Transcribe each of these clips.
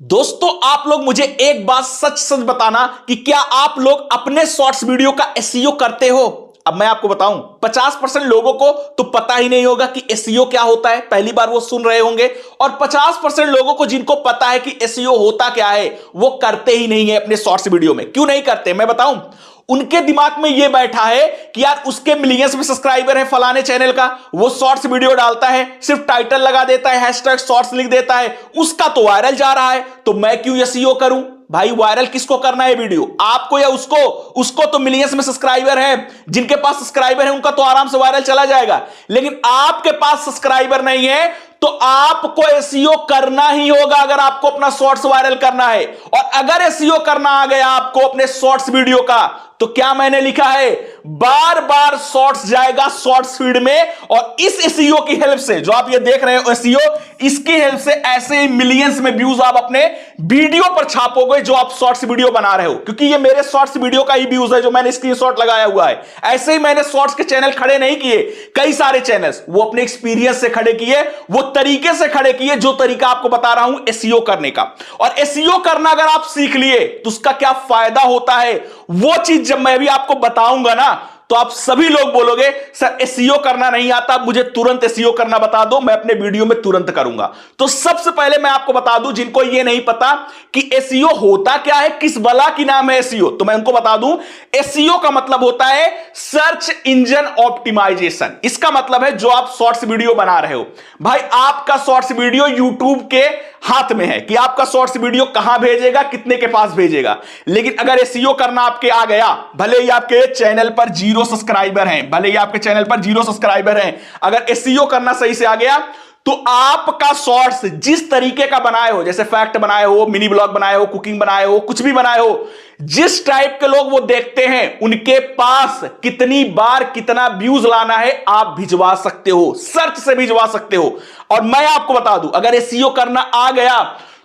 दोस्तों आप लोग मुझे एक बात सच सच बताना कि क्या आप लोग अपने शॉर्ट्स वीडियो का एसईओ करते हो। अब मैं आपको बताऊं 50% लोगों को तो पता ही नहीं होगा कि एसईओ क्या होता है, पहली बार वो सुन रहे होंगे। और 50% लोगों को जिनको पता है कि एसईओ होता क्या है वो करते ही नहीं है अपने शॉर्ट्स वीडियो में। क्यों नहीं करते मैं बताऊं, उनके दिमाग में यह बैठा है कि यार उसके मिलियंस में सब्सक्राइबर है फलाने चैनल का, वो शॉर्ट्स वीडियो डालता है, सिर्फ टाइटल लगा देता है, हैशटैग शॉर्ट्स लिख देता है, उसका तो वायरल जा रहा है, तो मैं क्यों एसईओ करूं। भाई वायरल किसको करना है वीडियो, आपको या उसको? उसको तो मिलियंस में सब्सक्राइबर है, जिनके पास सब्सक्राइबर है उनका तो आराम से वायरल चला जाएगा। लेकिन आपके पास सब्सक्राइबर नहीं है तो आपको एसईओ करना ही होगा अगर आपको अपना शॉर्ट्स वायरल करना है। और अगर एसईओ करना आ गया आपको अपने शॉर्ट्स वीडियो का, तो क्या मैंने लिखा है, बार बार शॉर्ट्स जाएगा शॉर्ट्स फीड में। और इस एसईओ की हेल्प से जो आप ये देख रहे हो एसईओ, इसकी हेल्प से ऐसे ही मिलियंस में व्यूज आप अपने वीडियो पर छापोगे जो आप शॉर्ट्स वीडियो बना रहे हो। क्योंकि ये मेरे शॉर्ट्स वीडियो का ही व्यूज है जो मैंने स्क्रीनशॉट लगाया हुआ है। ऐसे ही मैंने शॉर्ट्स के चैनल खड़े नहीं किए, कई सारे चैनल्स वो अपने एक्सपीरियंस से खड़े किए, वो तरीके से खड़े किए जो तरीका आपको बता रहा हूं एसईओ करने का। और एसईओ करना अगर आप सीख लिए तो उसका क्या फायदा होता है वो चीज जब मैं भी आपको बताऊंगा ना, तो आप सभी लोग बोलोगे सर एसईओ करना नहीं आता, मुझे तुरंत एसईओ करना बता दो, मैं अपने वीडियो में तुरंत करूंगा। तो सबसे पहले मैं आपको बता दूं जिनको ये नहीं पता कि एसईओ होता क्या है, किस बला की नाम है एसईओ, तो मैं उनको बता दूं एसईओ का मतलब होता है सर्च इंजन ऑप्टिमाइजेशन। इसका मतलब है जो आप शॉर्ट्स वीडियो बना रहे हो, भाई आपका शॉर्ट्स वीडियो यूट्यूब के हाथ में है कि आपका शॉर्ट्स वीडियो कहां भेजेगा, कितने के पास भेजेगा। लेकिन अगर एसईओ करना आपके आ गया, भले ही आपके चैनल पर 0 सब्सक्राइबर हैं, भले ही आपके चैनल पर 0 सब्सक्राइबर हैं, अगर एसईओ करना सही से आ गया तो आपका शॉर्ट्स जिस तरीके का बनाए हो, जैसे फैक्ट बनाए हो, मिनी ब्लॉग बनाए हो, कुकिंग बनाए हो, कुछ भी बनाए हो, जिस टाइप के लोग वो देखते हैं उनके पास कितनी बार कितना व्यूज लाना है आप भिजवा सकते हो, सर्च से भिजवा सकते हो। और मैं आपको बता दूं अगर एसईओ करना आ गया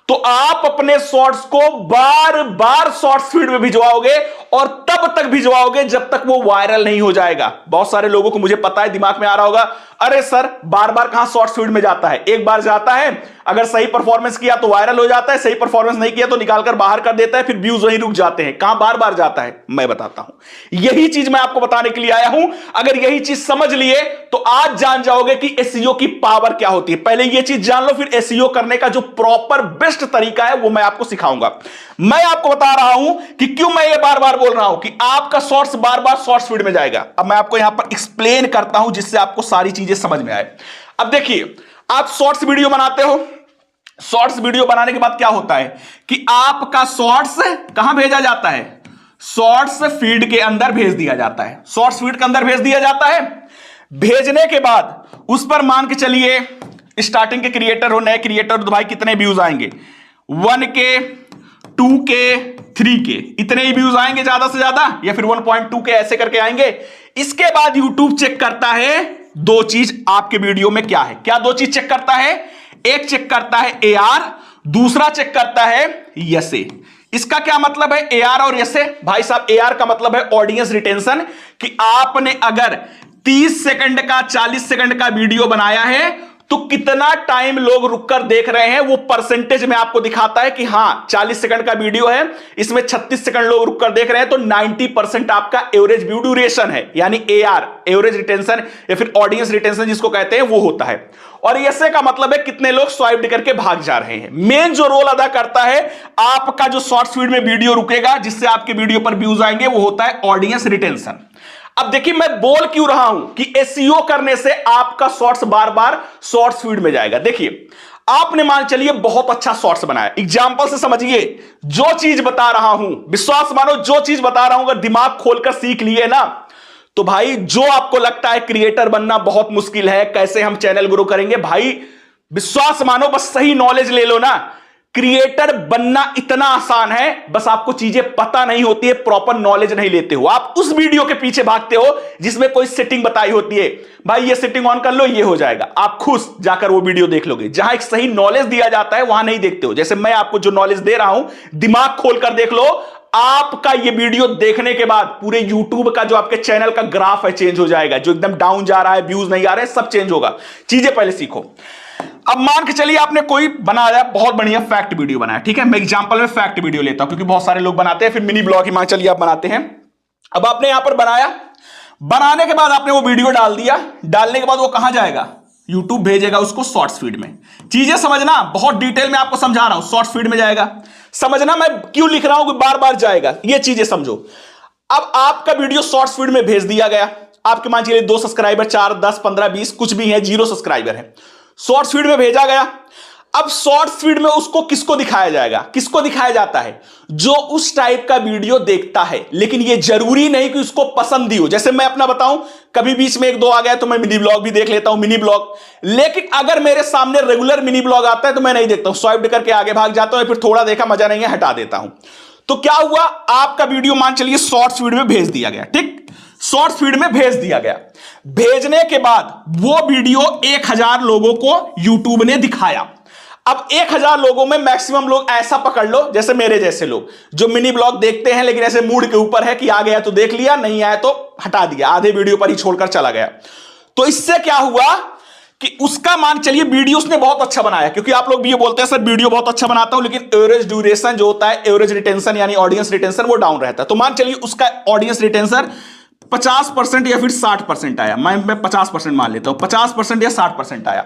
तो आप अपने शॉर्ट्स को बार बार शॉर्ट्स फीड में भिजवाओगे और तब तक भिजवाओगे जब तक वो वायरल नहीं हो जाएगा। बहुत सारे लोगों को मुझे पता है दिमाग में आ रहा होगा, अरे सर बार बार कहां शॉर्ट्स फीड में जाता है, एक बार जाता है, अगर सही परफॉर्मेंस किया तो वायरल हो जाता है, सही परफॉर्मेंस नहीं किया तो निकालकर बाहर कर देता है, फिर व्यूज वहीं रुक जाते हैं। कहां बार बार जाता है मैं बताता हूं, यही चीज मैं आपको बताने के लिए आया हूं। अगर यही चीज समझ लिए तो आज जान जाओगे कि एसईओ की पावर क्या होती है। पहले ये चीज जान लो, फिर एसईओ करने का जो प्रॉपर बेस्ट तरीका है वो मैं आपको सिखाऊंगा। मैं आपको बता रहा हूं कि क्यों मैं ये बार बार बोल रहा हूं कि आपका शॉर्ट्स बार बार शॉर्ट्स फीड में जाएगा। अब मैं आपको यहां पर एक्सप्लेन करता हूं जिससे आपको सारी चीजें समझ में आए। अब देखिए, आप शॉर्ट्स वीडियो बनाते हो, शॉर्ट्स वीडियो बनाने के बाद क्या होता है कि आपका शॉर्ट्स कहां भेजा जाता है, शॉर्ट्स फीड के अंदर भेज दिया जाता है, शॉर्ट्स फीड के अंदर भेज दिया जाता है। भेजने के बाद उस पर मान के चलिए स्टार्टिंग के क्रिएटर हो, नए क्रिएटर तो भाई कितने व्यूज आएंगे, 1K 2K 3K इतने ही व्यूज आएंगे ज्यादा से ज्यादा, या फिर 1.2K ऐसे करके आएंगे। इसके बाद यूट्यूब चेक करता है दो चीज आपके वीडियो में क्या है। क्या दो चीज चेक करता है, एक चेक करता है AR, दूसरा चेक करता है SA। इसका क्या मतलब है AR और SA? भाई साहब AR का मतलब है ऑडियंस रिटेंशन, कि आपने अगर 30 सेकंड का 40 सेकंड का वीडियो बनाया है तो कितना टाइम लोग रुककर देख रहे हैं वो परसेंटेज में आपको दिखाता है कि हां 40 सेकंड का वीडियो है, इसमें 36 सेकंड लोग रुककर देख रहे हैं, तो 90% आपका एवरेज व्यू ड्यूरेशन है, यानी AR एवरेज रिटेंशन या फिर ऑडियंस रिटेंशन जिसको कहते हैं वो होता है। और ऐसे का मतलब है कितने लोग स्वाइप करके भाग जा रहे हैं। मेन जो रोल अदा करता है आपका जो शॉर्ट्स फीड में वीडियो रुकेगा जिससे आपके वीडियो पर व्यूज आएंगे वो होता है ऑडियंस रिटेंशन। अब देखिए मैं बोल क्यों रहा हूं कि एसईओ करने से आपका शॉर्ट्स बार बार शॉर्ट्स फीड में जाएगा। देखिए आपने मान चलिए बहुत अच्छा शॉर्ट्स बनाया, एग्जांपल से समझिए, जो चीज बता रहा हूं विश्वास मानो, जो चीज बता रहा हूं अगर दिमाग खोलकर सीख लिए ना, तो भाई जो आपको लगता है क्रिएटर बनना बहुत मुश्किल है, कैसे हम चैनल ग्रो करेंगे, भाई विश्वास मानो, बस सही नॉलेज ले लो ना, क्रिएटर बनना इतना आसान है। बस आपको चीजें पता नहीं होती है, प्रॉपर नॉलेज नहीं लेते हो, आप उस वीडियो के पीछे भागते हो जिसमें कोई सेटिंग बताई होती है, भाई ये सेटिंग ऑन कर लो ये हो जाएगा, आप खुश जाकर वो वीडियो देख लोगे। जहां एक सही नॉलेज दिया जाता है वहां नहीं देखते हो। जैसे मैं आपको जो नॉलेज दे रहा हूं, दिमाग खोलकर देख लो, आपका ये वीडियो देखने के बाद पूरे YouTube का जो आपके चैनल का ग्राफ है चेंज हो जाएगा, जो एकदम डाउन जा रहा है, व्यूज नहीं आ रहे, सब चेंज होगा। चीजें पहले सीखो। अब मान के चलिए आपने कोई बनाया बहुत बढ़िया फैक्ट वीडियो बनाया, ठीक है, मैं एग्जांपल में फैक्ट वीडियो लेता हूं क्योंकि बहुत सारे लोग बनाते हैं, फिर मिनी ब्लॉग ही मान चलिए आप बनाते हैं। अब आपने यहां पर बनाया, बनाने के बाद आपने वो वीडियो डाल दिया, डालने के बाद वो कहां जाएगा, यूट्यूब भेजेगा उसको शॉर्ट्स फीड में। चीजें समझना, बहुत डिटेल में आपको समझा रहा हूं, शॉर्ट्स फीड में जाएगा। समझना मैं क्यों लिख रहा हूं कि बार बार जाएगा, ये चीजें समझो। अब आपका वीडियो शॉर्ट्स फीड में भेज दिया गया, आपके मान चलिए 2 सब्सक्राइबर, 4, 10, 15, 20 कुछ भी है, 0 सब्सक्राइबर है, शॉर्ट्स फीड में भेजा गया। अब शॉर्ट्स फीड में उसको किसको दिखाया जाएगा, किसको दिखाया जाता है, जो उस टाइप का वीडियो देखता है। लेकिन ये जरूरी नहीं कि उसको पसंद ही हो। जैसे मैं अपना बताऊं, कभी बीच में 1-2 आ गया तो मैं मिनी ब्लॉग भी देख लेता हूं, मिनी ब्लॉग। लेकिन अगर मेरे सामने रेगुलर मिनी ब्लॉग आता है तो मैं नहीं देखता हूं, स्वाइप करके आगे भाग जाता हूं, फिर थोड़ा देखा मजा नहीं है हटा देता हूं। तो क्या हुआ, आपका वीडियो मान चलिए शॉर्ट्स फीड में भेज दिया गया, ठीक, शॉर्ट्स फीड में भेज दिया गया। भेजने के बाद वो वीडियो 1000 लोगों को यूट्यूब ने दिखाया। अब 1000 लोगों में मैक्सिमम लोग ऐसा पकड़ लो, जैसे मेरे जैसे लोग जो मिनी ब्लॉग देखते हैं लेकिन ऐसे मूड के ऊपर है कि आ गया तो देख लिया, नहीं आया तो हटा दिया, आधे वीडियो पर ही छोड़कर चला गया। तो इससे क्या हुआ कि उसका मान चलिए वीडियो उसने बहुत अच्छा बनाया, क्योंकि आप लोग भी ये बोलते हैं सर वीडियो बहुत अच्छा बनाता हूं लेकिन एवरेज ड्यूरेशन जो होता है, एवरेज रिटेंशन यानी ऑडियंस रिटेंशन वो डाउन रहता है। तो मान चलिए उसका ऑडियंस रिटेंशन 50% या फिर 60% आया, मैं 50% मान लेता हूं, 50% या 60% आया।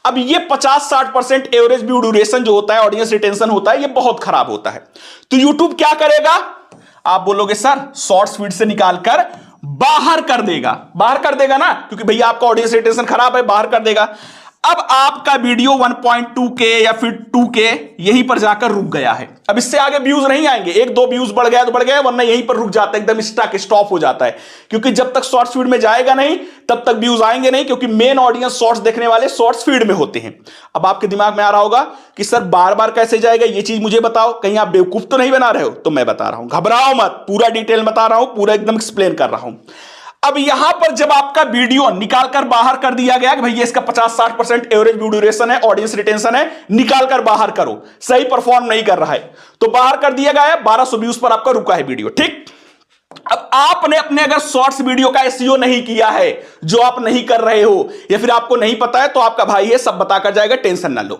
अब ये 50-60% एवरेज व्यू ड्यूरेशन जो होता है, ऑडियंस रिटेंशन होता है, ये बहुत खराब होता है। तो यूट्यूब क्या करेगा, आप बोलोगे सर शॉर्ट्स फीड से निकालकर बाहर कर देगा, बाहर कर देगा ना, क्योंकि भैया आपका ऑडियंस रिटेंशन खराब है, बाहर कर देगा। अब आपका वीडियो 1.2K या फिर 2K यहीं पर जाकर रुक गया है। अब इससे आगे व्यूज नहीं आएंगे, 1-2 व्यूज बढ़ गया तो बढ़ गया, वरना यहीं पर रुक जाता है, एकदम स्टॉप हो जाता है। क्योंकि जब तक शॉर्ट्स फीड में जाएगा नहीं तब तक व्यूज आएंगे नहीं, क्योंकि मेन ऑडियंस शॉर्ट्स देखने वाले शॉर्ट्स फीड में होते हैं। अब आपके दिमाग में आ रहा होगा कि सर बार बार कैसे जाएगा, ये चीज मुझे बताओ, कहीं आप बेवकूफ तो नहीं बना रहे हो। तो मैं बता रहा हूं, घबराओ मत, पूरा डिटेल बता रहा हूं, पूरा एकदम एक्सप्लेन कर रहा हूं। अब यहां पर जब आपका वीडियो निकालकर बाहर कर दिया गया कि भैया इसका 50-60% एवरेज व्यू ड्यूरेशन है, ऑडियंस रिटेंशन है, निकालकर बाहर करो, सही परफॉर्म नहीं कर रहा है, तो बाहर कर दिया गया है, 1200 व्यूज पर आपका रुका है वीडियो, ठीक। अब आपने अपने अगर शॉर्ट्स वीडियो का एसईओ नहीं किया है, जो आप नहीं कर रहे हो या फिर आपको नहीं पता है, तो आपका भाई है सब बताकर जाएगा, टेंशन ना लो।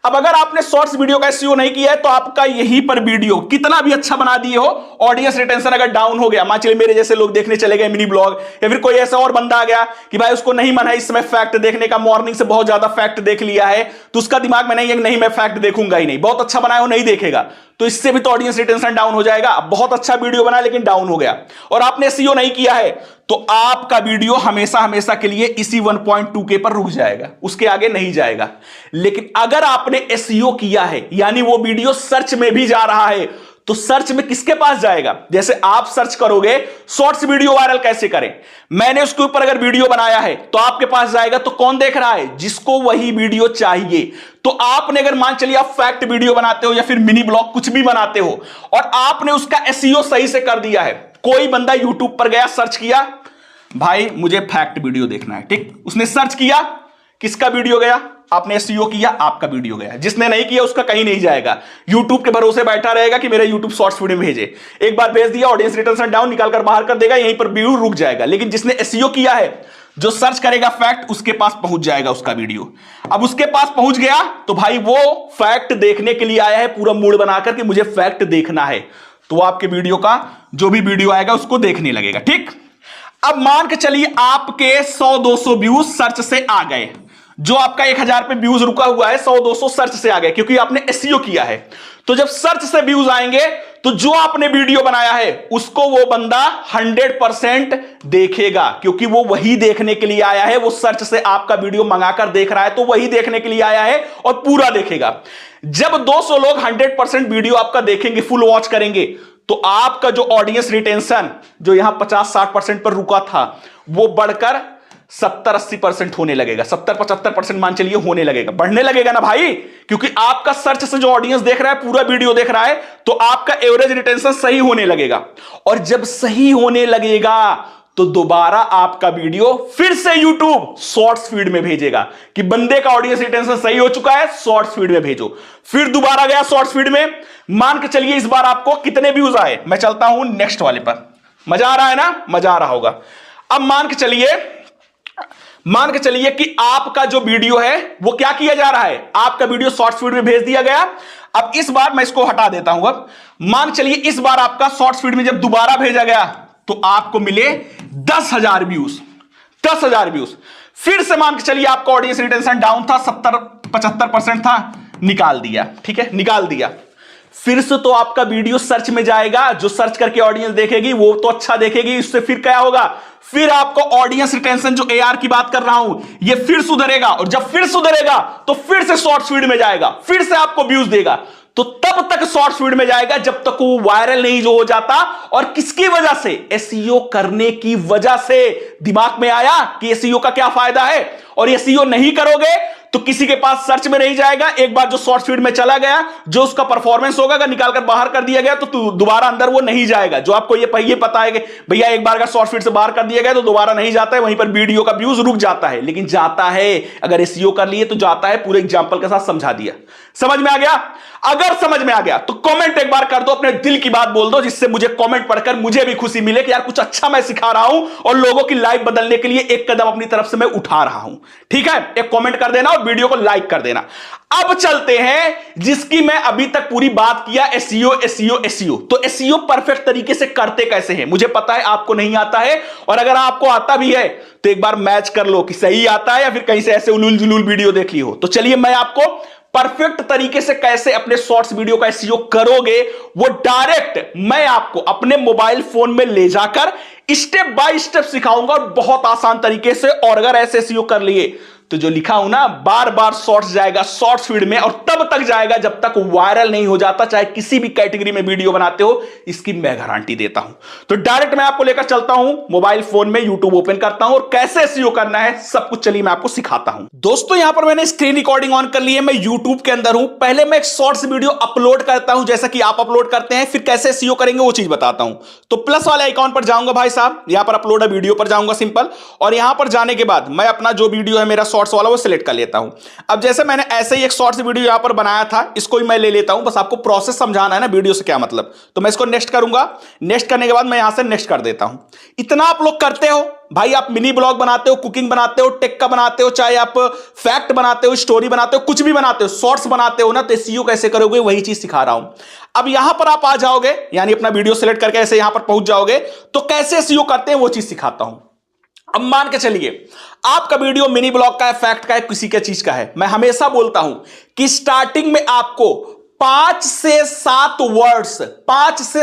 अब अगर आपने शॉर्ट्स वीडियो का एसईओ नहीं किया है तो आपका यहीं पर वीडियो कितना भी अच्छा बना दिए हो, ऑडियंस रिटेंशन अगर डाउन हो गया, मान चलिए मेरे जैसे लोग देखने चले गए मिनी ब्लॉग, या फिर कोई ऐसा और बंदा आ गया कि भाई उसको नहीं मन है इस समय फैक्ट देखने का, मॉर्निंग से बहुत ज्यादा फैक्ट देख लिया है, तो उसका दिमाग में नहीं है नहीं मैं फैक्ट देखूंगा ही नहीं, बहुत अच्छा बनाया हो नहीं देखेगा, तो इससे भी तो ऑडियंस रिटेंशन डाउन हो जाएगा। अब बहुत अच्छा वीडियो बना लेकिन डाउन हो गया और आपने एसईओ नहीं किया है, तो आपका वीडियो हमेशा हमेशा के लिए इसी 1.2K पर रुक जाएगा, उसके आगे नहीं जाएगा। लेकिन अगर आपने एसईओ किया है, यानी वो वीडियो सर्च में भी जा रहा है, तो सर्च में किसके पास जाएगा, जैसे आप सर्च करोगे शॉर्ट्स वीडियो वायरल कैसे करें, मैंने उसके ऊपर अगर वीडियो बनाया है तो आपके पास जाएगा, तो कौन देख रहा है, जिसको वही वीडियो चाहिए। तो आपने अगर मान चलिए आप फैक्ट वीडियो बनाते हो या फिर मिनी ब्लॉग कुछ भी बनाते हो और आपने उसका एसईओ सही से कर दिया है, कोई बंदा यूट्यूब पर गया, सर्च किया भाई मुझे फैक्ट वीडियो देखना है, ठीक, उसने सर्च किया, किसका वीडियो गया, आपने एसईओ किया, आपका वीडियो गया। जिसने नहीं किया उसका कहीं नहीं जाएगा, यूट्यूब के भरोसे बैठा रहेगा कि मेरा यूट्यूब शॉर्ट्स वीडियो भेजे, एक बार भेज दिया ऑडियंस रिटेंशन डाउन, निकालकर बाहर कर देगा, यहीं पर व्यू रुक जाएगा। लेकिन जिसने एसईओ किया है, जो सर्च करेगा फैक्ट, उसके पास पहुंच जाएगा उसका वीडियो। अब उसके पास पहुंच गया तो भाई वो फैक्ट देखने के लिए आया है, पूरा मूड बनाकर कि मुझे फैक्ट देखना है, तो आपके वीडियो का जो भी वीडियो आएगा उसको देखने लगेगा, ठीक। अब मान के चलिए आपके 100-200 व्यूज सर्च से आ गए, जो आपका 1000 पे व्यूज रुका हुआ है 100-200 सर्च से आ गए, क्योंकि आपने एसईओ किया है। तो जब सर्च से व्यूज आएंगे तो जो आपने वीडियो बनाया है उसको वो बंदा 100% देखेगा, क्योंकि वो वही देखने के लिए आया है, वो सर्च से आपका वीडियो मंगाकर देख रहा है तो वही देखने के लिए आया है और पूरा देखेगा। जब 200 लोग 100% वीडियो आपका देखेंगे, फुल वॉच करेंगे, तो आपका जो ऑडियंस रिटेंशन जो यहां 50-60% पर रुका था वो बढ़कर 70-80% होने लगेगा, 70-75% मान चलिए होने लगेगा, बढ़ने लगेगा ना भाई, क्योंकि आपका सर्च से जो ऑडियंस देख रहा है पूरा वीडियो देख रहा है, तो आपका एवरेज रिटेंशन सही होने लगेगा। और जब सही होने लगेगा तो दोबारा आपका वीडियो फिर से YouTube शॉर्ट्स फीड में भेजेगा कि बंदे का ऑडियंस रिटेंशन सही हो चुका है, शॉर्ट्स फीड में भेजो। फिर दोबारा गया शॉर्ट्स फीड में, मान के चलिए इस बार आपको कितने व्यूज आए, मैं चलता हूं नेक्स्ट वाले पर, मजा आ रहा है ना, मजा आ रहा होगा। अब मान के चलिए मान के चलिए कि आपका जो वीडियो है वो क्या किया जा रहा है, आपका वीडियो शॉर्ट्स फीड में भेज दिया गया। अब इस बार मैं इसको हटा देता हूं। अब मान के चलिए इस बार आपका शॉर्ट्स फीड में जब दोबारा भेजा गया तो आपको मिले 10,000 व्यूज, 10,000 व्यूज। फिर से मान के चलिए आपका ऑडियंस रिटेंशन डाउन था, 70-75% था, निकाल दिया। ठीक है, निकाल दिया। फिर से तो आपका वीडियो सर्च में जाएगा, जो सर्च करके ऑडियंस देखेगी वो तो अच्छा देखेगी, इससे फिर क्या होगा, फिर आपको ऑडियंस रिटेंशन जो AR की बात कर रहा हूं ये फिर सुधरेगा, और जब फिर सुधरेगा तो फिर से शॉर्ट्स फीड में जाएगा, फिर से आपको व्यूज देगा। तो तब तक शॉर्ट्स फीड में जाएगा जब तक वो वायरल नहीं जो हो जाता। और किसकी वजह से, SEO करने की वजह से। दिमाग में आया कि SEO का क्या फायदा है। और SEO नहीं करोगे तो किसी के पास सर्च में नहीं जाएगा। एक बार जो शॉर्ट फीड में चला गया, जो उसका परफॉर्मेंस होगा, अगर निकाल कर बाहर कर दिया गया तो दोबारा अंदर वो नहीं जाएगा। जो आपको ये पता है कि भैया एक बार का शॉर्ट फीड से बाहर कर दिया गया तो दोबारा नहीं जाता है, वहीं पर वीडियो का व्यूज रुक जाता है। लेकिन जाता है, अगर SEO कर लिए तो जाता है। पूरे एग्जांपल के साथ समझा दिया। समझ में आ गया? अगर समझ में आ गया तो कमेंट एक बार कर दो, अपने दिल की बात बोल दो, जिससे मुझे कमेंट पढ़कर मुझे भी खुशी मिले कि यार कुछ अच्छा मैं सिखा रहा हूं और लोगों की लाइफ बदलने के लिए एक कदम अपनी तरफ से मैं उठा रहा हूं। ठीक है, एक कमेंट कर देना और वीडियो को लाइक कर देना। अब चलते हैं जिसकी मैं अभी तक पूरी बात किया, SEO। तो SEO परफेक्ट तरीके से करते कैसे हैं, मुझे पता है आपको नहीं आता है, और अगर आपको आता भी है तो एक बार मैच कर लो कि सही आता है या फिर कहीं से ऐसे उलूल जुलूल वीडियो देख ली हो। तो चलिए मैं आपको परफेक्ट तरीके से कैसे अपने शॉर्ट्स वीडियो का SEO करोगे वो डायरेक्ट मैं आपको अपने मोबाइल फोन में ले जाकर स्टेप बाय स्टेप सिखाऊंगा, और बहुत आसान तरीके से। और अगर ऐसे SEO कर लिए तो जो लिखा हूं ना, बार बार शॉर्ट्स जाएगा शॉर्ट्स फीड में, और तब तक जाएगा जब तक वायरल नहीं हो जाता, चाहे किसी भी कैटेगरी में वीडियो बनाते हो, इसकी मैं गारंटी देता हूं। तो डायरेक्ट मैं आपको लेकर चलता हूं, मोबाइल फोन में यूट्यूब ओपन करता हूं और कैसे SEO करना है सब कुछ चलिए मैं आपको सिखाता हूं। दोस्तों यहां पर मैंने स्क्रीन रिकॉर्डिंग ऑन कर ली है, मैं यूट्यूब के अंदर हूं। पहले मैं एक शॉर्ट्स वीडियो अपलोड करता हूं जैसा कि आप अपलोड करते हैं, फिर कैसे SEO करेंगे वो चीज बताता हूं। तो प्लस वाले आइकॉन पर जाऊंगा भाई साहब, यहां पर अपलोड वीडियो पर जाऊंगा सिंपल, और यहां पर जाने के बाद मैं अपना जो वीडियो है मेरा शॉर्ट्स वाला वो सिलेक्ट कर लेता हूं। अब जैसे मैंने ऐसे ही एक शॉर्ट्स वीडियो यहां पर बनाया था, इसको ही मैं ले लेता हूं, बस आपको प्रोसेस समझाना है ना वीडियो से क्या मतलब। तो मैं इसको नेक्स्ट करूंगा, नेक्स्ट करने के बाद मैं यहां से नेक्स्ट कर देता हूं। इतना आप लोग करते हो भाई, आप मिनी ब्लॉग बनाते हो, कुकिंग बनाते हो, टेक का बनाते हो, चाहे आप फैक्ट बनाते हो, स्टोरी बनाते हो, कुछ भी बनाते हो, शॉर्ट्स बनाते हो ना, तो SEO कैसे करोगे वही चीज सिखा रहा हूं। अब यहां पर आप आ जाओगे, यानी अपना वीडियो सेलेक्ट करके ऐसे यहां पर पहुंच जाओगे, तो कैसे SEO करते हैं वो चीज सिखाता हूं। अब मान के चलिए आपका वीडियो मिनी ब्लॉग का है, फैक्ट का है, किसी के चीज का है। मैं हमेशा बोलता हूं कि स्टार्टिंग में आपको 5 से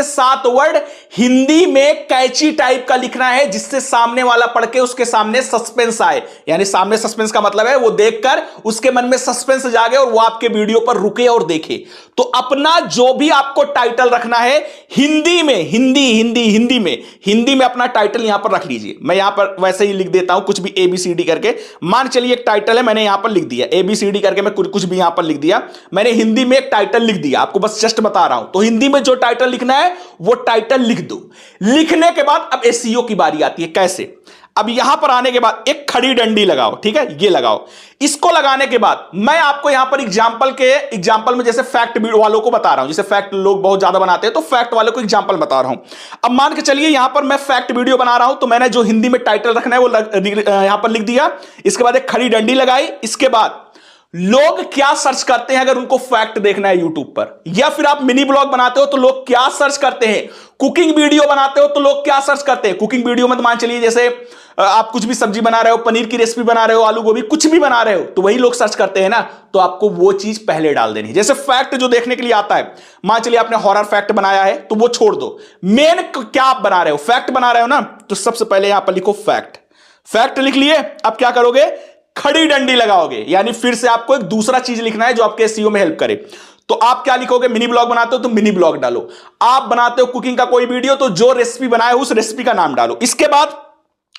7 वर्ड हिंदी में कैची टाइप का लिखना है, जिससे सामने वाला पढ़ के उसके सामने सस्पेंस आए। यानी सामने सस्पेंस का मतलब है वो देखकर उसके मन में सस्पेंस जागे और वो आपके वीडियो पर रुके और देखे। तो अपना जो भी आपको टाइटल रखना है हिंदी में, हिंदी में अपना टाइटल यहां पर रख लीजिए। मैं यहां पर वैसे ही लिख देता हूं कुछ भी ABCD करके। मान चलिए एक टाइटल है, मैंने यहां पर लिख दिया ABCD करके, मैं कुछ भी यहां पर लिख दिया। मैंने हिंदी में एक टाइटल लिख दिया, आपको बस जस्ट बता रहा हूं। तो हिंदी में जो टाइटल लिखना है वो टाइटल लिख दो। लिखने के बाद अब SEO की बारी आती है। कैसे? अब यहां पर आने के बाद एक खड़ी डंडी लगाओ, ठीक है, ये लगाओ। इसको लगाने के बाद मैं आपको यहां पर एग्जांपल में जैसे फैक्ट वालों को बता रहा हूं, जैसे फैक्ट लोग बहुत ज्यादा बनाते हैं तो फैक्ट वालों को एग्जांपल बता रहा हूं। अब मान के चलिए यहां पर मैं फैक्ट वीडियो बना रहा हूं, तो मैंने जो हिंदी में टाइटल रखना है वो यहां पर लिख दिया। इसके बाद एक खड़ी डंडी लगाई। इसके बाद लोग क्या सर्च करते हैं अगर उनको फैक्ट देखना है यूट्यूब पर, या फिर आप मिनी ब्लॉग बनाते हो तो लोग क्या सर्च करते हैं, कुकिंग वीडियो बनाते हो तो लोग क्या सर्च करते हैं। कुकिंग वीडियो में तो मान चलिए जैसे आप कुछ भी सब्जी बना रहे हो, पनीर की रेसिपी बना रहे हो, आलू गोभी कुछ भी बना रहे हो, तो वही लोग सर्च करते हैं ना। तो आपको वो चीज पहले डाल देनी है। जैसे फैक्ट जो देखने के लिए आता है, मान चलिए आपने हॉरर फैक्ट बनाया है तो वो छोड़ दो। मेन क्या आप बना रहे हो, फैक्ट बना रहे हो ना, तो सबसे पहले यहां पर लिखो फैक्ट लिख लिए। अब क्या करोगे, खड़ी डंडी लगाओगे, यानी फिर से आपको एक दूसरा चीज लिखना है जो आपके SEO में हेल्प करे। तो आप क्या लिखोगे, मिनी ब्लॉग बनाते हो तो मिनी ब्लॉग डालो। आप बनाते हो कुकिंग का कोई वीडियो तो जो रेसिपी बनाए उस रेसिपी का नाम डालो। इसके बाद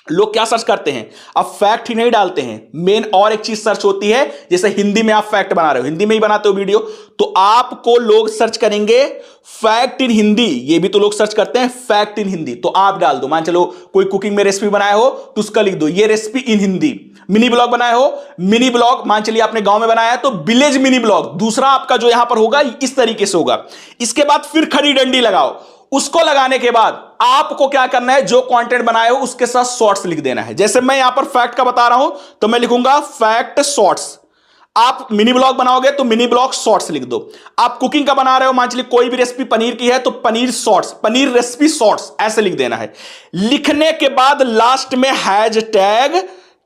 लोग क्या सर्च करते हैं, अब फैक्ट ही नहीं डालते हैं, मेन और एक चीज सर्च होती है। जैसे हिंदी में आप फैक्ट बना रहे हो, हिंदी में ही बनाते हो वीडियो, तो आपको लोग सर्च करेंगे फैक्ट इन हिंदी। ये भी तो लोग सर्च करते हैं फैक्ट इन हिंदी, तो आप डाल दो। मान चलो कोई कुकिंग में रेसिपी बनाए हो तो उसका लिख दो ये रेसिपी इन हिंदी। मिनी ब्लॉग बनाए हो, मिनी ब्लॉग, मान चलिए आपने गांव में बनाया है तो विलेज मिनी ब्लॉग, दूसरा आपका जो यहां पर होगा इस तरीके से होगा। इसके बाद फिर खड़ी डंडी लगाओ, उसको लगाने के बाद आपको क्या करना है, जो कंटेंट बनाए हो उसके साथ शॉर्ट्स लिख देना है। जैसे मैं यहां पर फैक्ट का बता रहा हूं तो मैं लिखूंगा फैक्ट शॉर्ट्स। आप मिनी ब्लॉग बनाओगे तो मिनी ब्लॉग शॉर्ट्स लिख दो। आप कुकिंग का बना रहे हो, मान लीजिए कोई भी रेसिपी पनीर की है तो paneer shorts, paneer recipe shorts, ऐसे लिख देना है। लिखने के बाद लास्ट में हैशटैग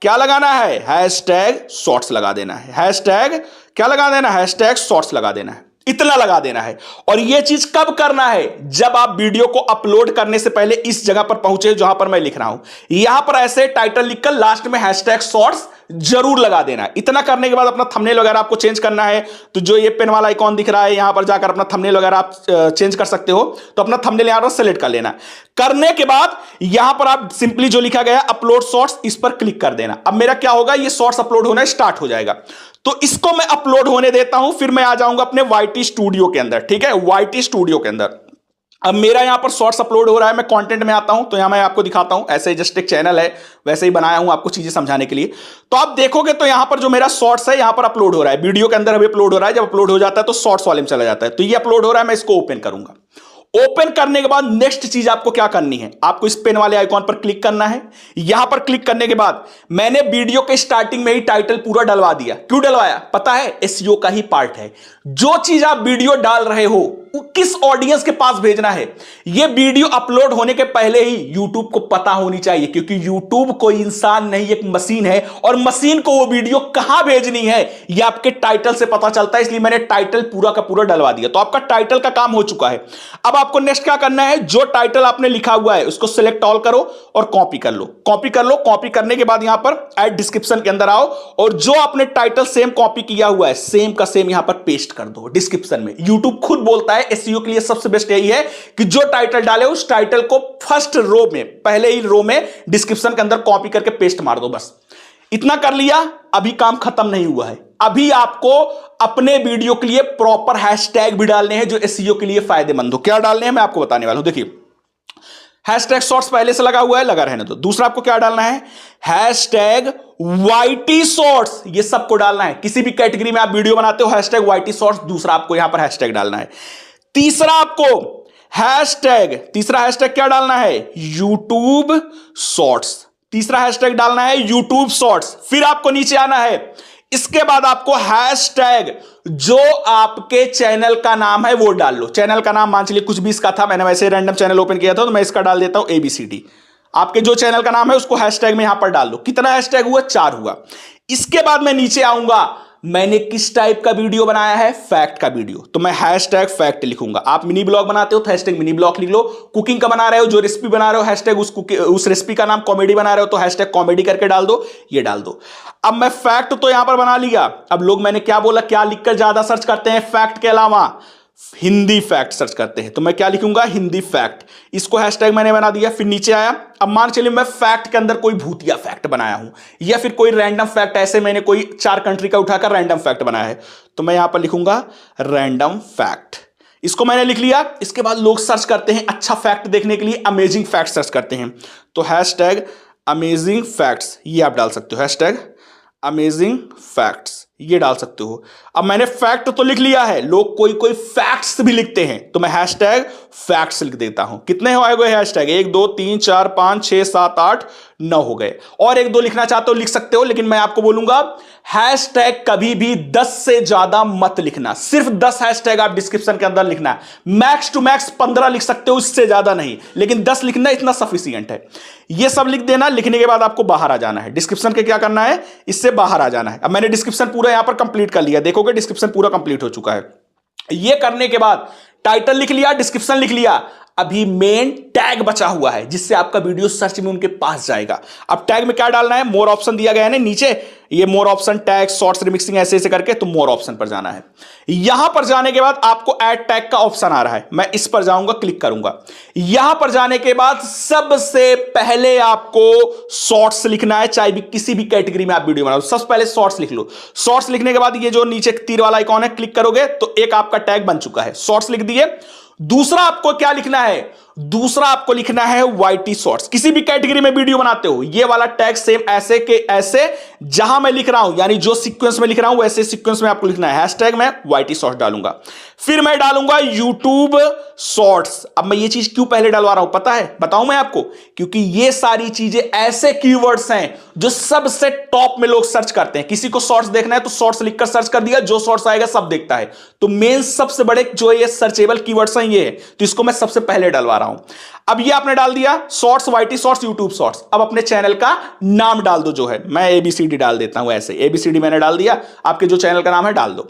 क्या लगाना है, हैशटैग शॉर्ट्स लगा देना है। हैशटैग क्या लगा देना, हैशटैग शॉर्ट्स लगा देना है। इतना लगा देना है। और यह चीज कब करना है, जब आप वीडियो को अपलोड करने से पहले इस जगह पर पहुंचे जहां पर मैं लिख रहा हूं, यहां पर ऐसे टाइटल लिखकर लास्ट में हैशटैग शॉर्ट्स जरूर लगा देना है। इतना करने के बाद अपना थंबनेल वगैरह आपको चेंज करना है, तो जो ये पेन वाला आइकॉन दिख रहा है यहां पर जाकर अपना थंबनेल वगैरह आप चेंज कर सकते हो। तो अपना थंबनेल यहां पर सेलेक्ट कर लेना। करने के बाद यहां पर आप सिंपली जो लिखा गया अपलोड शॉर्ट्स, इस पर क्लिक कर देना। अब मेरा क्या होगा, ये शॉर्ट्स अपलोड होना स्टार्ट हो जाएगा। तो इसको मैं अपलोड होने देता हूं, फिर मैं आ जाऊंगा अपने YT स्टूडियो के अंदर। ठीक है, YT स्टूडियो के अंदर अब मेरा यहां पर शॉर्ट्स अपलोड हो रहा है। मैं कंटेंट में आता हूं तो यहां मैं आपको दिखाता हूं, ऐसे ही जस्ट एक चैनल है वैसे ही बनाया हूं आपको चीजें समझाने के लिए। तो आप देखोगे तो यहां पर जो मेरा शॉर्ट्स है यहां पर अपलोड हो रहा है, वीडियो के अंदर अभी अपलोड हो रहा है। जब अपलोड हो जाता है तो शॉर्ट्स वाले में चला जाता है। तो ये अपलोड हो रहा है, मैं इसको ओपन करूंगा। ओपन करने के बाद नेक्स्ट चीज आपको क्या करनी है, आपको इस पेन वाले आइकॉन पर क्लिक करना है। यहां पर क्लिक करने के बाद मैंने वीडियो के स्टार्टिंग में ही टाइटल पूरा डलवा दिया। क्यों डलवाया पता है, एसईओ का ही पार्ट है। जो चीज आप वीडियो डाल रहे हो किस ऑडियंस के पास भेजना है, यह वीडियो अपलोड होने के पहले ही यूट्यूब को पता होनी चाहिए, क्योंकि यूट्यूब कोई इंसान नहीं, एक मशीन है, और मशीन को वो वीडियो कहां भेजनी है यह आपके टाइटल से पता चलता है। इसलिए मैंने टाइटल पूरा का पूरा डलवा दिया। तो आपका टाइटल का काम हो चुका है। अब आपको नेक्स्ट क्या करना है, जो टाइटल आपने लिखा हुआ है उसको सिलेक्ट ऑल करो और कॉपी कर लो। कॉपी कर लो। कॉपी करने के बाद यहां पर ऐड डिस्क्रिप्शन के अंदर आओ और जो आपने टाइटल सेम कॉपी किया हुआ है सेम का सेम यहां पर पेस्ट कर दो डिस्क्रिप्शन में। यूट्यूब खुद बोलता है एसईओ के लिए सबसे बेस्ट यही है कि जो टाइटल डाले उस टाइटल को फर्स्ट रो में, पहले ही रो में डिस्क्रिप्शन के अंदर कॉपी करके पेस्ट मार दो। बस इतना कर लिया। अभी काम खत्म नहीं हुआ है। अभी आपको अपने वीडियो के लिए प्रॉपर हैशटैग भी डालने हैं जो एसईओ के लिए फायदेमंद हो। क्या डालने हैं मैं आपको बताने वाला हूं। देखिए हैशटैग शॉर्ट्स पहले से लगा हुआ है, लगा रहने दो। दूसरा आपको क्या डालना है, हैशटैग YT शॉर्ट्स। ये सबको डालना है। किसी भी कैटेगरी में आप वीडियो बनाते हो हैशटैग YT शॉर्ट्स, दूसरा आपको यहां पर हैशटैग डालना है। तीसरा आपको हैशटैग, तीसरा हैशटैग क्या डालना है, यूट्यूब शॉर्ट्स। तीसरा हैशटैग डालना है यूट्यूब शॉर्ट्स। फिर आपको नीचे आना है। इसके बाद आपको हैशटैग जो आपके चैनल का नाम है वो डाल लो। चैनल का नाम मान चलिए कुछ भी इसका था, मैंने वैसे रैंडम चैनल ओपन किया था तो मैं इसका डाल देता हूं ABCD। आपके जो चैनल का नाम है उसको हैशटैग में यहां पर डाल दो। कितना हैशटैग हुआ, 4 हुआ। इसके बाद मैं नीचे आऊंगा, मैंने किस टाइप का वीडियो बनाया है, फैक्ट का वीडियो, तो मैं हैशटैग फैक्ट लिखूंगा। आप मिनी ब्लॉग बनाते हो तो हैशटैग मिनी ब्लॉग लिख लो। कुकिंग का बना रहे हो, जो रेसिपी बना रहे हो हैशटैग उस रेसिपी का नाम कॉमेडी बना रहे हो तो हैशटैग कॉमेडी करके डाल दो, ये डाल दो। अब मैं फैक्ट तो यहां पर बना लिया। अब लोग मैंने क्या बोला, क्या लिखकर ज्यादा सर्च करते हैं, फैक्ट के अलावा हिंदी फैक्ट सर्च करते हैं, तो मैं क्या लिखूंगा, हिंदी फैक्ट। इसको हैशटैग मैंने बना दिया। फिर नीचे आया। अब मान चलिए मैं फैक्ट के अंदर कोई भूतिया फैक्ट बनाया हूं या फिर कोई रैंडम फैक्ट, ऐसे मैंने कोई 4 कंट्री का उठाकर रैंडम फैक्ट बनाया है, तो मैं यहां पर लिखूंगा रैंडम फैक्ट। इसको मैंने लिख लिया। इसके बाद लोग सर्च करते हैं अच्छा फैक्ट देखने के लिए, अमेजिंग फैक्ट सर्च करते हैं, तो हैशटैग अमेजिंग फैक्ट्स ये आप डाल सकते हो। हैशटैग अमेजिंग फैक्ट्स ये डाल सकते हो। अब मैंने फैक्ट तो लिख लिया है, लोग कोई कोई फैक्ट्स भी लिखते हैं, तो मैं हैशटैग फैक्ट्स लिख देता हूं। कितने हो गए हैशटैग, 1 2 3 4 5 6 7 8 9 हो गए। और 1 2 लिखना चाहते हो लिख सकते हो, लेकिन मैं आपको बोलूंगा हैशटैग कभी भी 10 से ज्यादा मत लिखना। सिर्फ 10 हैशटैग आप डिस्क्रिप्शन के अंदर लिखना है। मैक्स टू मैक्स 15 लिख सकते हो, इससे ज्यादा नहीं, लेकिन 10 लिखना इतना सफिशियंट है। ये सब लिख देना। लिखने के बाद आपको बाहर आ जाना है। डिस्क्रिप्शन के क्या करना है, इससे बाहर आ जाना है। अब मैंने डिस्क्रिप्शन पूरा यहां पर कंप्लीट कर लिया, देखोगे डिस्क्रिप्शन पूरा कंप्लीट हो चुका है। ये करने के बाद टाइटल लिख लिया, डिस्क्रिप्शन लिख लिया, अभी मेन टैग बचा हुआ है जिससे आपका वीडियो सर्च में उनके पास जाएगा। अब टैग में क्या डालना है, मोर ऑप्शन दिया गया है ना नीचे, ये मोर ऑप्शन टैग शॉर्ट्स रिमिक्सिंग ऐसे ऐसे करके, तो मोर ऑप्शन पर जाना है। यहां पर जाने के बाद आपको ऐड टैग का ऑप्शन आ रहा है, मैं इस पर जाऊंगा, क्लिक करूंगा। यहां पर जाने के बाद सबसे पहले आपको शॉर्ट्स लिखना है, चाहे भी किसी भी कैटेगरी में आप वीडियो बनाओ, सबसे पहले शॉर्ट्स लिख लो। शॉर्ट्स लिखने के बाद ये जो नीचे तीर वाला आइकॉन है क्लिक करोगे तो एक आपका टैग बन चुका है, शॉर्ट्स लिख दिए। दूसरा आपको क्या लिखना है, दूसरा आपको लिखना है YT शॉर्ट्स। किसी भी कैटेगरी में वीडियो बनाते हो ये वाला टैग सेम ऐसे के ऐसे जहां मैं लिख रहा हूं, यानी जो सीक्वेंस में लिख रहा हूं वैसे सीक्वेंस में आपको लिखना है। हैशटैग मैं YT शॉर्ट्स डालूंगा। फिर मैं डालूंगा यूट्यूब शॉर्ट्स। अब मैं ये चीज क्यों पहले डलवा रहा हूं पता है, बताऊं मैं आपको, क्योंकि ये सारी चीजें ऐसे कीवर्ड्स हैं जो सबसे टॉप में लोग सर्च करते हैं। किसी को शॉर्ट्स देखना है तो शॉर्ट्स लिखकर सर्च कर दिया, जो शॉर्ट्स आएगा सब देखता है। तो मेन सबसे बड़े जो ये सर्चेबल कीवर्ड्स हैं ये है, तो इसको मैं सबसे पहले डलवा रहा हूं। अब ये आपने डाल दिया shorts, YT shorts, YouTube shorts. अब अपने चैनल का नाम डाल दो, जो है मैं एबीसीडी डाल देता हूं, ऐसे एबीसीडी मैंने डाल दिया, आपके जो चैनल का नाम है डाल दो।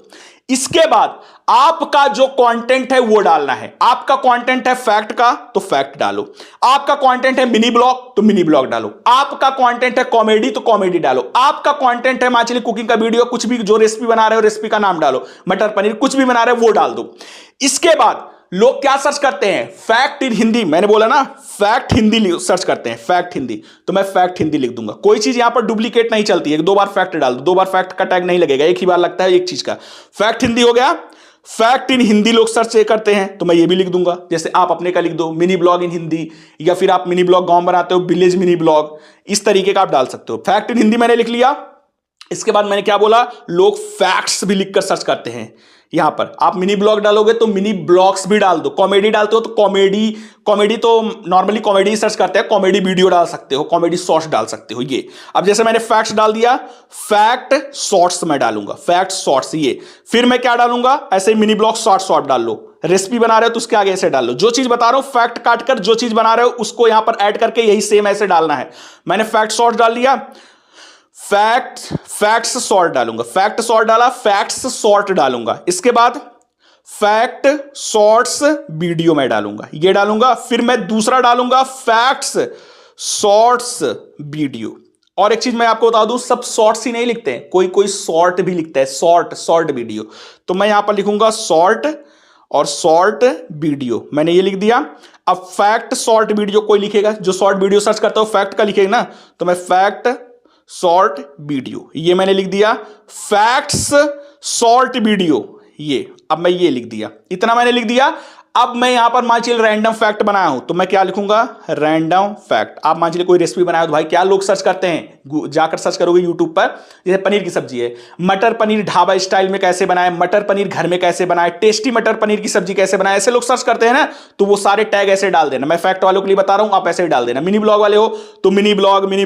इसके बाद आपका जो कंटेंट है वो डालना है। आपका कंटेंट है फैक्ट का तो फैक्ट डालो, आपका कंटेंट है मिनी ब्लॉग तो मिनी ब्लॉग डालो, आपका कंटेंट है कॉमेडी तो कॉमेडी डालो, आपका कंटेंट है माचली कुकिंग का वीडियो, कुछ भी जो रेसिपी बना रहे हो रेसिपी का नाम डालो, मटर पनीर कुछ भी बना रहे हो वो डाल दो। इसके बाद लोग क्या सर्च करते हैं, फैक्ट इन हिंदी, मैंने बोला ना फैक्ट हिंदी सर्च करते हैं, फैक्ट हिंदी, तो मैं फैक्ट हिंदी लिख दूंगा। कोई चीज यहां पर डुप्लीकेट नहीं चलती है, दो बार फैक्ट डाल दो, दो बार फैक्ट का टैग नहीं लगेगा, एक ही बार लगता है एक चीज का। फैक्ट हिंदी हो गया, फैक्ट इन हिंदी लोग सर्च करते हैं तो मैं ये भी लिख दूंगा। जैसे आप अपने का लिख दो मिनी ब्लॉग इन हिंदी, या फिर आप मिनी ब्लॉग गांव बनाते हो विलेज मिनी ब्लॉग, इस तरीके का आप डाल सकते हो। फैक्ट इन हिंदी मैंने लिख लिया। इसके बाद मैंने क्या बोला, लोग फैक्ट्स भी लिखकर सर्च करते हैं। यहां पर आप मिनी ब्लॉग डालोगे तो मिनी ब्लॉग्स भी डाल दो, कॉमेडी डालते हो तो कॉमेडी तो नॉर्मली कॉमेडी सर्च करते हैं, कॉमेडी वीडियो डाल सकते हो, कॉमेडी शॉर्ट्स डाल सकते हो ये। अब जैसे मैंने फैक्ट्स डाल दिया, फैक्ट शॉर्ट्स मैं डालूंगा, फैक्ट शॉर्ट्स ये। फिर मैं क्या डालूंगा, ऐसे मिनी ब्लॉग शॉर्ट डाल लो। रेसिपी बना रहे हो तो उसके आगे ऐसे डाल लो, जो चीज बता रहा हूं फैक्ट काट कर जो चीज बना रहे हो उसको यहां पर ऐड करके यही सेम ऐसे डालना है। मैंने फैक्ट शॉर्ट डाल दिया, फैक्ट्स शॉर्ट डालूंगा, फैक्ट शॉर्ट डाला, फैक्ट्स शॉर्ट डालूंगा। इसके बाद फैक्ट शॉर्ट्स वीडियो में डालूंगा, ये डालूंगा। फिर मैं दूसरा डालूंगा फैक्ट्स शॉर्ट्स वीडियो। और एक चीज मैं आपको बता दूं, सब शॉर्ट्स ही नहीं लिखते हैं, कोई कोई शॉर्ट भी लिखता है, शॉर्ट वीडियो। तो मैं यहां पर लिखूंगा शॉर्ट और शॉर्ट वीडियो, मैंने ये लिख दिया। अब फैक्ट शॉर्ट वीडियो कोई लिखेगा, जो शॉर्ट वीडियो सर्च करता हो फैक्ट का लिखेगा ना, तो मैं फैक्ट शॉर्ट वीडियो ये मैंने लिख दिया। फैक्ट्स शॉर्ट वीडियो ये, अब मैं ये लिख दिया, इतना मैंने लिख दिया। अब मैं यहां पर मान चलिए रैंडम फैक्ट बनाया हूं तो मैं क्या लिखूंगा, रैंडम फैक्ट। आप मान चलिए कोई रेसिपी बनाया हो तो भाई क्या लोग सर्च करते हैं, जाकर सर्च करोगे यूट्यूब पर, जैसे पनीर की सब्जी है, मटर पनीर ढाबा स्टाइल में कैसे बनाए, मटर पनीर घर में कैसे बनाए, टेस्टी मटर पनीर की सब्जी कैसे बनाए, ऐसे लोग सर्च करते हैं ना, तो वो सारे टैग ऐसे डाल देना। मैं फैक्ट वालों के लिए बता रहा हूं, आप ऐसे ही डाल देना। मिनी ब्लॉग वाले हो तो मिनी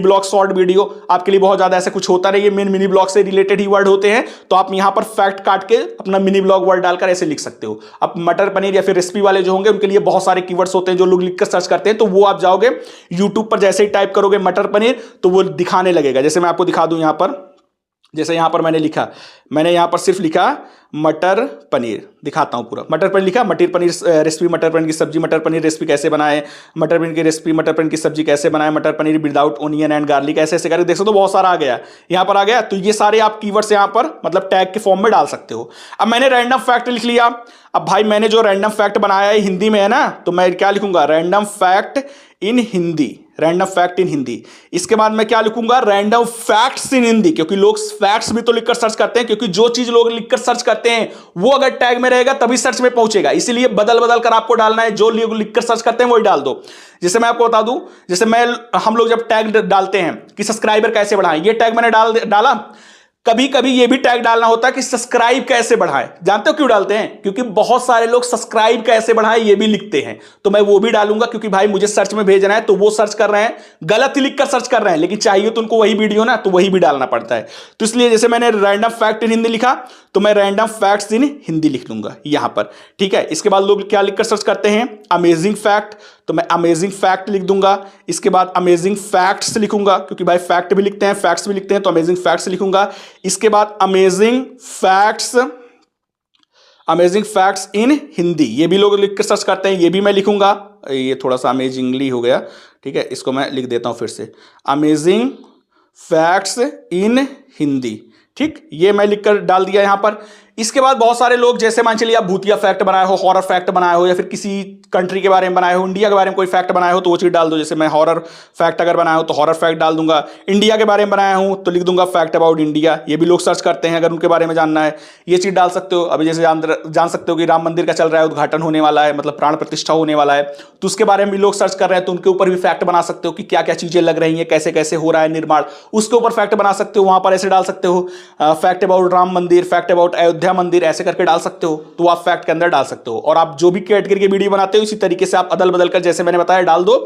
ब्लॉग शॉर्ट वीडियो, आपके लिए बहुत ज्यादा ऐसे कुछ होता नहीं है, मिनी ब्लॉग से रिलेटेड ही वर्ड होते हैं, तो आप यहां पर फैक्ट काट के अपना मिनी ब्लॉग वर्ड डालकर ऐसे लिख सकते हो। अब मटर पनीर या फिर रेसिपी वाले जो होंगे उनके लिए बहुत सारे कीवर्ड्स होते हैं जो लोग लिखकर सर्च करते हैं, तो वो आप जाओगे यूट्यूब पर, जैसे ही टाइप करोगे मटर पनीर तो वो दिखाने लगेगा। जैसे मैं आपको दिखा दूं यहां पर, जैसे यहां पर मैंने यहां पर सिर्फ लिखा मटर पनीर, दिखाता हूं पूरा। मटर पनीर लिखा, मटर पनीर रेसिपी, मटर पनीर की सब्जी, मटर पनीर रेसिपी कैसे बनाए, मटर पनीर की रेसिपी, मटर पनीर की सब्जी कैसे बनाए, मटर paneer without onion and garlic, ऐसे ऐसे करके देख सकते हो, बहुत सारा आ गया यहां पर आ गया। तो ये सारे आप कीवर्ड्स यहां पर मतलब टैग के फॉर्म में डाल सकते हो। अब मैंने रैंडम फैक्ट लिख लिया। अब भाई मैंने जो रैंडम फैक्ट बनाया है हिंदी में है ना, तो मैं क्या लिखूंगा, random fact in Hindi, random fact in Hindi. इसके बाद मैं क्या लिखूंगा, रैंडम फैक्ट्स इन हिंदी, क्योंकि लोग फैक्ट्स भी तो लिखकर सर्च करते हैं, क्योंकि जो चीज लोग लिखकर सर्च करते हैं वो अगर टैग में रहेगा तभी सर्च में पहुंचेगा, इसीलिए बदल बदल कर आपको डालना है, जो लोग लिखकर सर्च करते हैं वही डाल दो। जैसे मैं आपको बता दूं, जैसे हम लोग जब टैग डालते हैं कि सब्सक्राइबर कैसे बढ़ाएं, ये टैग मैंने डाला। कभी कभी ये भी टैग डालना होता है कि सब्सक्राइब कैसे बढ़ाएं। जानते हो क्यों डालते हैं, क्योंकि बहुत सारे लोग सब्सक्राइब कैसे बढ़ाएं ये भी लिखते हैं, तो मैं वो भी डालूंगा, क्योंकि भाई मुझे सर्च में भेजना है, तो वो सर्च कर रहे हैं, गलत ही लिखकर सर्च कर रहे हैं, लेकिन चाहिए तो उनको वही वीडियो ना, तो वही भी डालना पड़ता है। तो इसलिए जैसे मैंने रैंडम फैक्ट इन हिंदी लिखा तो मैं रैंडम फैक्ट्स इन हिंदी लिख लूंगा यहां पर, ठीक है। इसके बाद लोग क्या लिखकर सर्च करते हैं, अमेजिंग फैक्ट, तो मैं अमेजिंग फैक्ट लिख दूंगा। इसके बाद अमेजिंग फैक्ट्स लिखूंगा, क्योंकि भाई फैक्ट भी लिखते हैं फैक्ट्स भी लिखते हैं, तो अमेजिंग फैक्ट्स लिखूंगा। इसके बाद अमेजिंग फैक्ट्स इन हिंदी, ये भी लोग लिखकर सर्च करते हैं, ये भी मैं लिखूंगा। ये थोड़ा सा अमेजिंगली हो गया, ठीक है, इसको मैं लिख देता हूं फिर से, अमेजिंग फैक्ट्स इन हिंदी, ठीक, ये मैं लिखकर डाल दिया यहां पर। इसके बाद बहुत सारे लोग, जैसे मान चलिए आप भूतिया फैक्ट बनाए हो, हॉरर फैक्ट बनाए हो, या फिर किसी कंट्री के बारे में बनाए हो, इंडिया के बारे में कोई फैक्ट बनाए हो तो वो चीज डाल दो। जैसे मैं हॉरर फैक्ट अगर बनाया हो तो हॉरर फैक्ट डाल दूंगा। इंडिया के बारे में बनाया हूं तो लिख दूंगा फैक्ट अबाउट इंडिया, ये भी लोग सर्च करते हैं अगर उनके बारे में जानना है, ये चीज डाल सकते हो। अभी जैसे जान सकते हो कि राम मंदिर का चल रहा है, उद्घाटन होने वाला है, मतलब प्राण प्रतिष्ठा होने वाला है, तो उसके बारे में भी लोग सर्च कर रहे हैं, तो उनके ऊपर भी फैक्ट बना सकते हो कि क्या क्या चीजें लग रही हैं, कैसे कैसे हो रहा है निर्माण, उसके ऊपर फैक्ट बना सकते हो, वहां पर ऐसे डाल सकते हो फैक्ट अबाउट राम मंदिर, फैक्ट अबाउट अयोध्या अयोध्या मंदिर ऐसे करके डाल सकते हो, तो आप फैक्ट के अंदर डाल सकते हो। और आप जो भी कैटेगरी की वीडियो बनाते हो इसी तरीके से आप अदल बदल कर जैसे मैंने बताया डाल दो।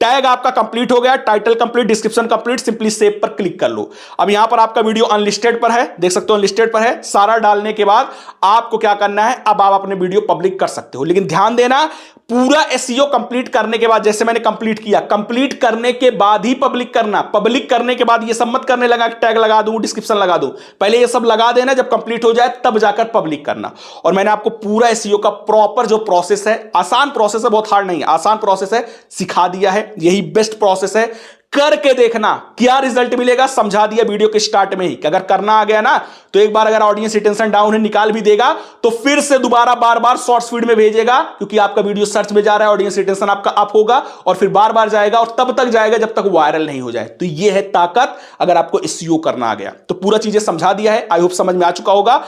टैग आपका कंप्लीट हो गया, title complete, description complete, simply save पर क्लिक कर लो। अब यहां पर आपका वीडियो अनलिस्टेड पर है, देख सकते हो अनलिस्टेड पर है। सारा डालने के बाद आपको क्या करना है, अब आप अपने वीडियो पब्लिक कर सकते हो। लेकिन ध्यान देना, पूरा एसईओ कंप्लीट करने के बाद, जैसे मैंने कंप्लीट किया, कंप्लीट करने के बाद ही पब्लिक करना। पब्लिक करने के बाद ये सब मत करने लगा टैग लगा दूं, डिस्क्रिप्शन लगा दूं, पहले ये सब लगा देना, जब कंप्लीट हो जाए तब जाकर पब्लिक करना। और मैंने आपको पूरा एसईओ का प्रॉपर जो प्रोसेस है, आसान प्रोसेस है, बहुत हार्ड नहीं है, आसान प्रोसेस है, सिखा दिया है। यही बेस्ट प्रोसेस है, करके देखना क्या रिजल्ट मिलेगा। समझा दिया वीडियो के स्टार्ट में ही कि अगर करना आ गया ना तो एक बार अगर ऑडियंस रिटेंशन डाउन है निकाल भी देगा तो फिर से दोबारा बार बार शॉर्ट्स फीड में भेजेगा, क्योंकि आपका वीडियो सर्च में जा रहा है, ऑडियंस रिटेंशन आपका अप होगा और फिर बार बार जाएगा और तब तक जाएगा जब तक वायरल नहीं हो जाए। तो यह है ताकत अगर आपको एसईओ करना आ गया। तो पूरा चीजें समझा दिया है, आई होप समझ में आ चुका होगा।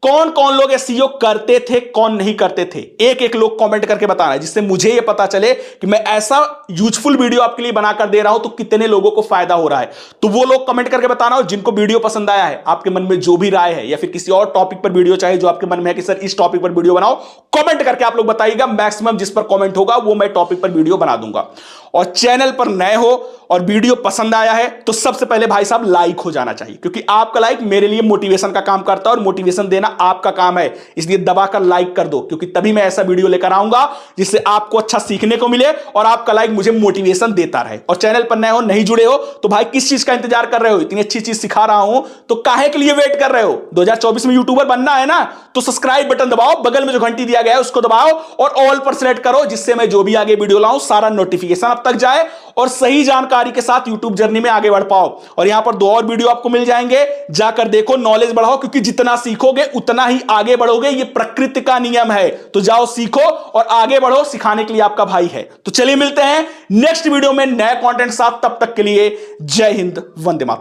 कौन कौन लोग एसईओ करते थे, कौन नहीं करते थे, एक एक लोग कमेंट करके बताना है, जिससे मुझे यह पता चले कि मैं ऐसा यूजफुल वीडियो आपके लिए बनाकर दे रहा हूं तो कितने लोगों को फायदा हो रहा है। तो वो लोग कमेंट करके बताना हो जिनको वीडियो पसंद आया है, आपके मन में जो भी राय है, या फिर किसी और टॉपिक पर वीडियो चाहिए जो आपके मन में है कि सर इस टॉपिक पर वीडियो बनाओ, कमेंट करके आप लोग बताइएगा। मैक्सिमम जिस पर कमेंट होगा वो मैं टॉपिक पर वीडियो बना दूंगा। और चैनल पर नए हो और वीडियो पसंद आया है तो सबसे पहले भाई साहब लाइक हो जाना चाहिए, क्योंकि आपका लाइक मेरे लिए मोटिवेशन का काम करता है और मोटिवेशन देना आपका काम है। इसलिए दबाकर लाइक कर दो, क्योंकि तभी मैं ऐसा वीडियो लेकर आऊंगा जिससे आपको अच्छा सीखने को मिले और आपका लाइक मुझे मोटिवेशन देता रहे। और चैनल पर नए हो, नहीं जुड़े हो, तो भाई किस चीज का इंतजार कर रहे हो? इतनी अच्छी चीज सिखा रहा हूं तो काहे के लिए वेट कर रहे हो? 2024 में यूट्यूबर बनना है ना, तो सब्सक्राइब बटन दबाओ, बगल में जो घंटी दिया गया है उसको दबाओ और ऑल पर सेलेक्ट करो, जिससे मैं जो भी आगे वीडियो लाऊं सारा नोटिफिकेशन अब तक जाए और सही जानकारी के साथ यूट्यूब जर्नी में आगे बढ़ पाओ। और यहां पर 2 और वीडियो आपको मिल जाएंगे, जाकर देखो, नॉलेज बढ़ाओ, क्योंकि जितना सीखोगे उतना ही आगे बढ़ोगे, ये प्रकृति का नियम है। तो जाओ सीखो और आगे बढ़ो, सिखाने के लिए आपका भाई है। तो चलिए मिलते हैं नेक्स्ट वीडियो में नए कंटेंट साथ, तब तक के लिए जय हिंद, वंदे मातरम।